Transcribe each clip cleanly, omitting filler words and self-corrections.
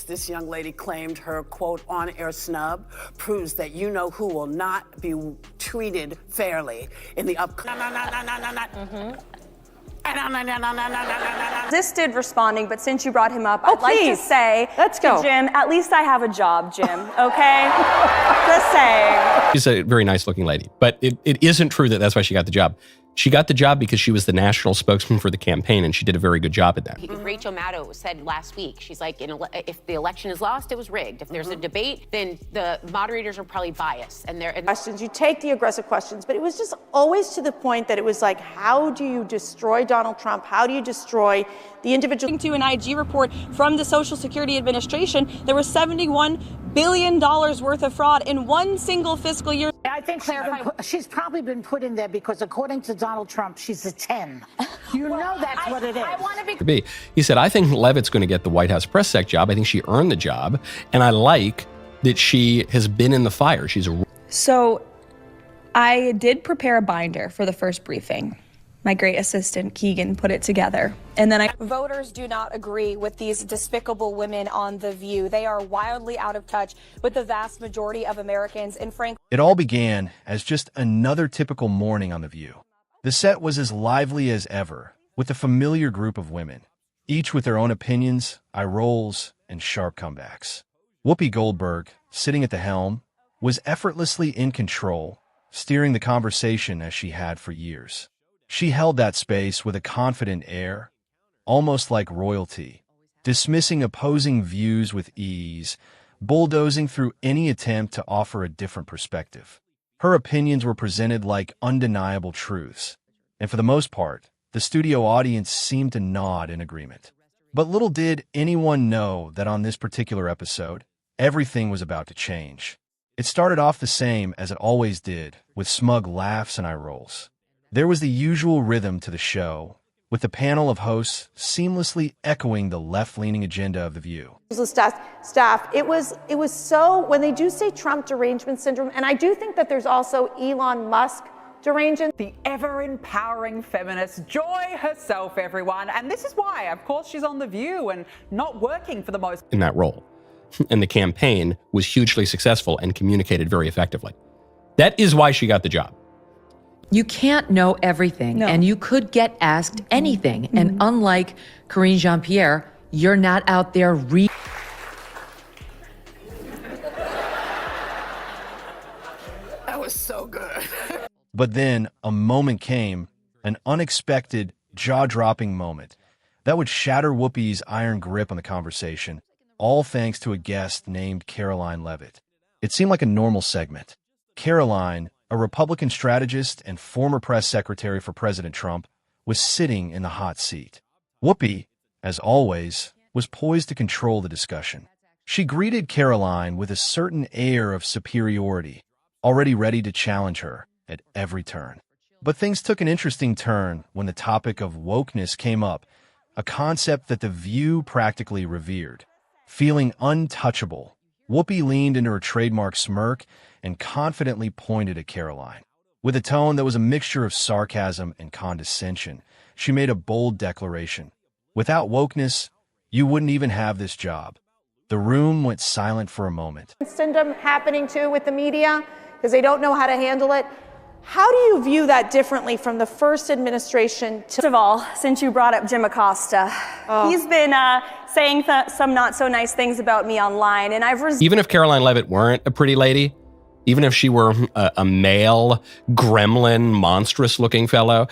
this young lady claimed her, quote, on-air snub proves that you know who will not be treated fairly in the upcoming... Resisted responding, but since you brought him up, I'd like to say Let's go. to Jim, at least I have a job, Jim, okay? Just saying. She's a very nice-looking lady, but it isn't true that that's why she got the job. She got the job because she was the national spokesman for the campaign, and she did a very good job at that. Rachel Maddow said last week, she's like, if the election is lost, it was rigged. If there's a debate, then the moderators are probably biased. And questions, you take the aggressive questions, but it was just always to the point that it was like, how do you destroy Donald Trump? How do you destroy the individual? To an IG report from the Social Security Administration, there was $71 billion worth of fraud in one single fiscal year. I think she's probably been put in there because, according to Donald Trump, she's a 10. You know that's what it is. I want to be... He said, I think Leavitt's going to get the White House press sec job. I think she earned the job, and I like that she has been in the fire. So I did prepare a binder for the first briefing. My great assistant, Keegan, put it together. And then Voters do not agree with these despicable women on The View. They are wildly out of touch with the vast majority of Americans, and frankly... It all began as just another typical morning on The View. The set was as lively as ever, with a familiar group of women, each with their own opinions, eye rolls, and sharp comebacks. Whoopi Goldberg, sitting at the helm, was effortlessly in control, steering the conversation as she had for years. She held that space with a confident air, almost like royalty, dismissing opposing views with ease, bulldozing through any attempt to offer a different perspective. Her opinions were presented like undeniable truths, and for the most part, the studio audience seemed to nod in agreement. But little did anyone know that on this particular episode, everything was about to change. It started off the same as it always did, with smug laughs and eye rolls. There was the usual rhythm to the show, with the panel of hosts seamlessly echoing the left-leaning agenda of The View. Staff, it was so, when they do say Trump derangement syndrome, and I do think that there's also Elon Musk derangement. The ever-empowering feminist, Joy herself, everyone. And this is why, of course, she's on The View and not working for the most... in that role. And the campaign was hugely successful and communicated very effectively. That is why she got the job. You can't know everything, and you could get asked anything. And unlike Karine Jean-Pierre, you're not out there That was so good. But then a moment came, an unexpected, jaw-dropping moment that would shatter Whoopi's iron grip on the conversation, all thanks to a guest named Karoline Leavitt. It seemed like a normal segment. Karoline, a Republican strategist and former press secretary for President Trump, was sitting in the hot seat. Whoopi, as always, was poised to control the discussion. She greeted Karoline with a certain air of superiority, already ready to challenge her at every turn. But things took an interesting turn when the topic of wokeness came up, a concept that The View practically revered. Feeling untouchable, Whoopi leaned into her trademark smirk and confidently pointed at Karoline. With a tone that was a mixture of sarcasm and condescension, she made a bold declaration. Without wokeness, you wouldn't even have this job. The room went silent for a moment. Syndrome happening too with the media because they don't know how to handle it. How do you view that differently from the first administration to... First of all, since you brought up Jim Acosta, he's been saying some not so nice things about me online, and even if Karoline Leavitt weren't a pretty lady, even if she were a male, gremlin, monstrous-looking fellow,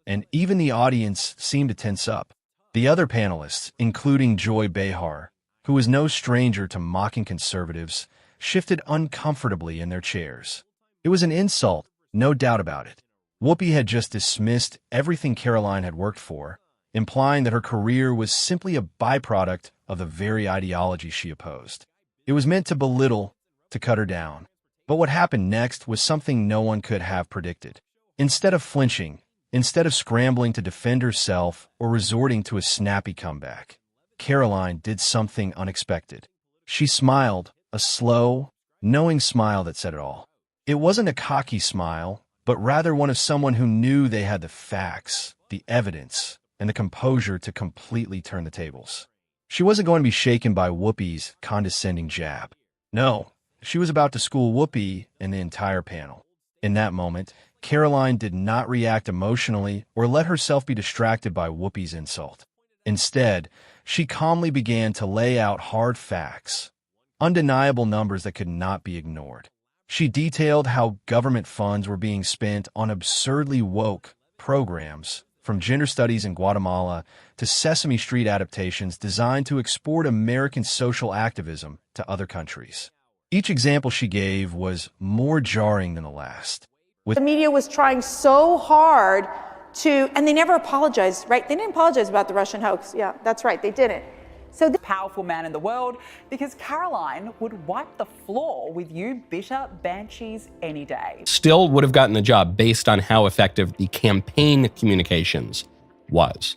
And even the audience seemed to tense up. The other panelists, including Joy Behar, who was no stranger to mocking conservatives, shifted uncomfortably in their chairs. It was an insult, no doubt about it. Whoopi had just dismissed everything Karoline had worked for, implying that her career was simply a byproduct of the very ideology she opposed. It was meant to belittle, to cut her down. But what happened next was something no one could have predicted. Instead of flinching, instead of scrambling to defend herself or resorting to a snappy comeback, Karoline did something unexpected. She smiled, a slow, knowing smile that said it all. It wasn't a cocky smile, but rather one of someone who knew they had the facts, the evidence, and the composure to completely turn the tables. She wasn't going to be shaken by Whoopi's condescending jab. No, she was about to school Whoopi and the entire panel. In that moment, Karoline did not react emotionally or let herself be distracted by Whoopi's insult. Instead, she calmly began to lay out hard facts, undeniable numbers that could not be ignored. She detailed how government funds were being spent on absurdly woke programs, from gender studies in Guatemala to Sesame Street adaptations designed to export American social activism to other countries. Each example she gave was more jarring than the last. The media was trying so hard to, and they never apologized, right? They didn't apologize about the Russian hoax. Yeah, that's right, they didn't. So the powerful man in the world, because Karoline would wipe the floor with you bitter banshees any day. Still would have gotten the job based on how effective the campaign communications was.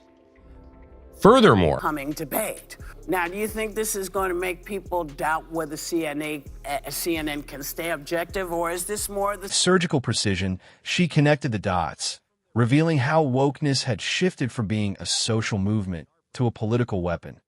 Furthermore, coming debate. Now, do you think this is going to make people doubt whether CNN can stay objective, or is this more the surgical precision? She connected the dots, revealing how wokeness had shifted from being a social movement to a political weapon,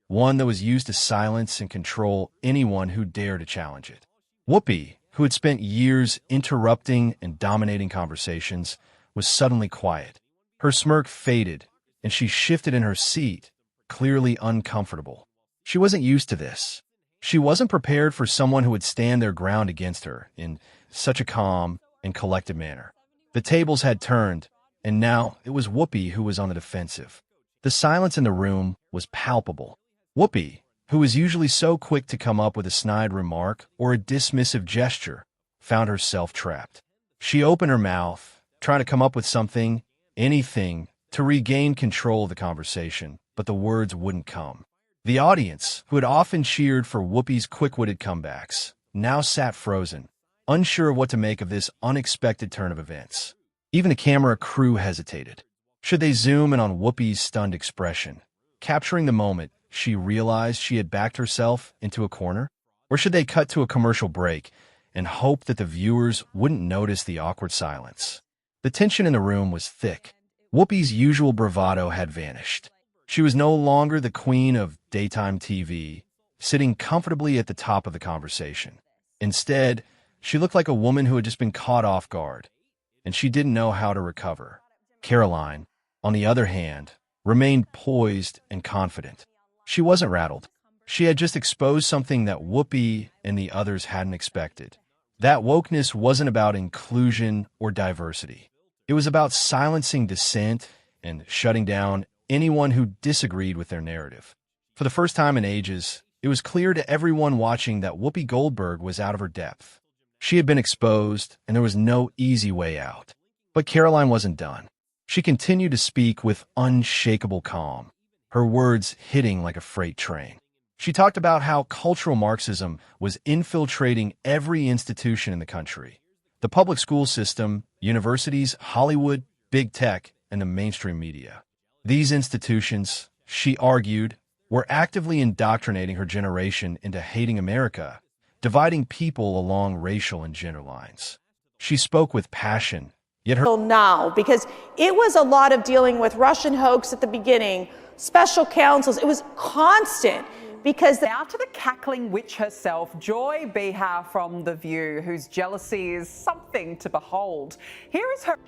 one that was used to silence and control anyone who dared to challenge it. Whoopi, who had spent years interrupting and dominating conversations, was suddenly quiet. Her smirk faded, and she shifted in her seat, clearly uncomfortable. She wasn't used to this. She wasn't prepared for someone who would stand their ground against her in such a calm and collected manner. The tables had turned, and now it was Whoopi who was on the defensive. The silence in the room was palpable. Whoopi, who was usually so quick to come up with a snide remark or a dismissive gesture, found herself trapped. She opened her mouth, trying to come up with something, anything, to regain control of the conversation, but the words wouldn't come. The audience, who had often cheered for Whoopi's quick-witted comebacks, now sat frozen, unsure of what to make of this unexpected turn of events. Even the camera crew hesitated. Should they zoom in on Whoopi's stunned expression, capturing the moment she realized she had backed herself into a corner? Or should they cut to a commercial break and hope that the viewers wouldn't notice the awkward silence? The tension in the room was thick. Whoopi's usual bravado had vanished. She was no longer the queen of daytime TV, sitting comfortably at the top of the conversation. Instead, she looked like a woman who had just been caught off guard, and she didn't know how to recover. Karoline, on the other hand, remained poised and confident. She wasn't rattled. She had just exposed something that Whoopi and the others hadn't expected. That wokeness wasn't about inclusion or diversity. It was about silencing dissent and shutting down anyone who disagreed with their narrative. For the first time in ages, it was clear to everyone watching that Whoopi Goldberg was out of her depth. She had been exposed, and there was no easy way out. But Karoline wasn't done. She continued to speak with unshakable calm, her words hitting like a freight train. She talked about how cultural Marxism was infiltrating every institution in the country: the public school system, universities, Hollywood, big tech, and the mainstream media. These institutions, she argued, were actively indoctrinating her generation into hating America, dividing people along racial and gender lines. She spoke with passion, yet her now, because it was a lot of dealing with Russian hoax at the beginning, special counsels, it was constant. Because now to the cackling witch herself, Joy Behar from The View, whose jealousy is something to behold. Here is her.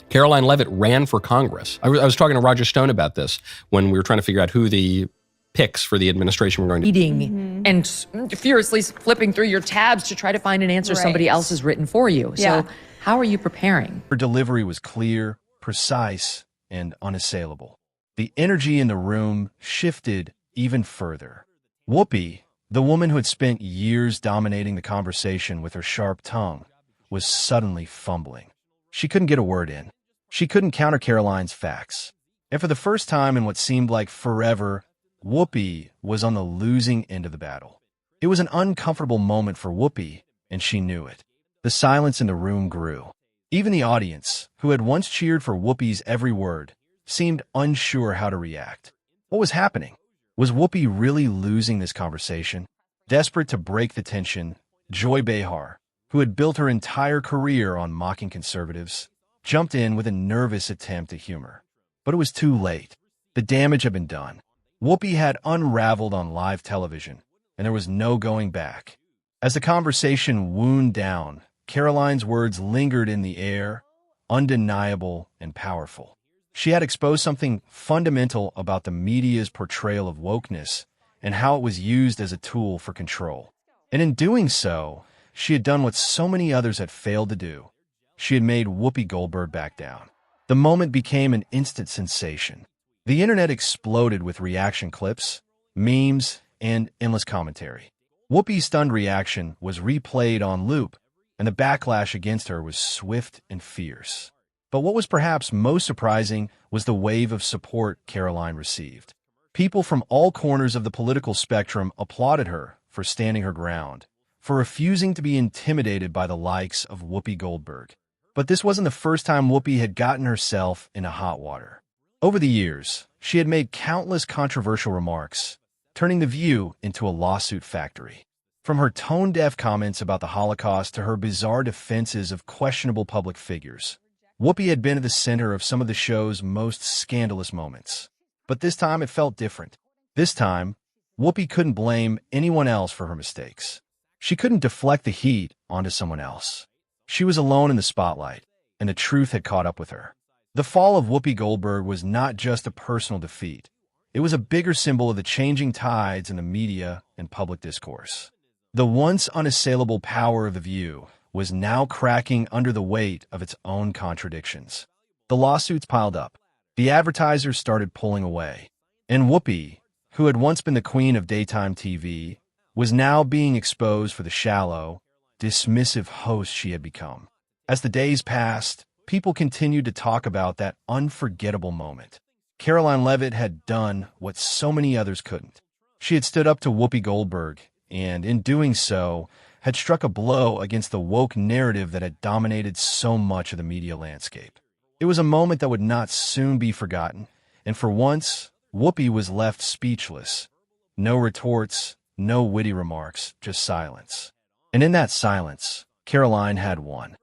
Karoline Leavitt ran for Congress. I was talking to Roger Stone about this when we were trying to figure out who the picks for the administration were going to be. Eating and furiously flipping through your tabs to try to find an answer somebody else has written for you. So how are you preparing? Her delivery was clear, precise, and unassailable. The energy in the room shifted even further. Whoopi, the woman who had spent years dominating the conversation with her sharp tongue, was suddenly fumbling. She couldn't get a word in. She couldn't counter Karoline's facts. And for the first time in what seemed like forever, Whoopi was on the losing end of the battle. It was an uncomfortable moment for Whoopi, and she knew it. The silence in the room grew. Even the audience, who had once cheered for Whoopi's every word, seemed unsure how to react. What was happening? Was Whoopi really losing this conversation? Desperate to break the tension, Joy Behar, who had built her entire career on mocking conservatives, jumped in with a nervous attempt at humor. But it was too late. The damage had been done. Whoopi had unraveled on live television, and there was no going back. As the conversation wound down, Karoline's words lingered in the air, undeniable and powerful. She had exposed something fundamental about the media's portrayal of wokeness and how it was used as a tool for control. And in doing so, she had done what so many others had failed to do. She had made Whoopi Goldberg back down. The moment became an instant sensation. The internet exploded with reaction clips, memes, and endless commentary. Whoopi's stunned reaction was replayed on loop, and the backlash against her was swift and fierce. But what was perhaps most surprising was the wave of support Karoline received. People from all corners of the political spectrum applauded her for standing her ground, for refusing to be intimidated by the likes of Whoopi Goldberg. But this wasn't the first time Whoopi had gotten herself into hot water. Over the years, she had made countless controversial remarks, turning The View into a lawsuit factory. From her tone-deaf comments about the Holocaust to her bizarre defenses of questionable public figures, Whoopi had been at the center of some of the show's most scandalous moments. But this time it felt different. This time, Whoopi couldn't blame anyone else for her mistakes. She couldn't deflect the heat onto someone else. She was alone in the spotlight, and the truth had caught up with her. The fall of Whoopi Goldberg was not just a personal defeat. It was a bigger symbol of the changing tides in the media and public discourse. The once unassailable power of The View was now cracking under the weight of its own contradictions. The lawsuits piled up. The advertisers started pulling away. And Whoopi, who had once been the queen of daytime TV, was now being exposed for the shallow, dismissive host she had become. As the days passed, people continued to talk about that unforgettable moment. Karoline Leavitt had done what so many others couldn't. She had stood up to Whoopi Goldberg, and in doing so, had struck a blow against the woke narrative that had dominated so much of the media landscape. It was a moment that would not soon be forgotten, and for once, Whoopi was left speechless. No retorts, no witty remarks, just silence. And in that silence, Karoline had won.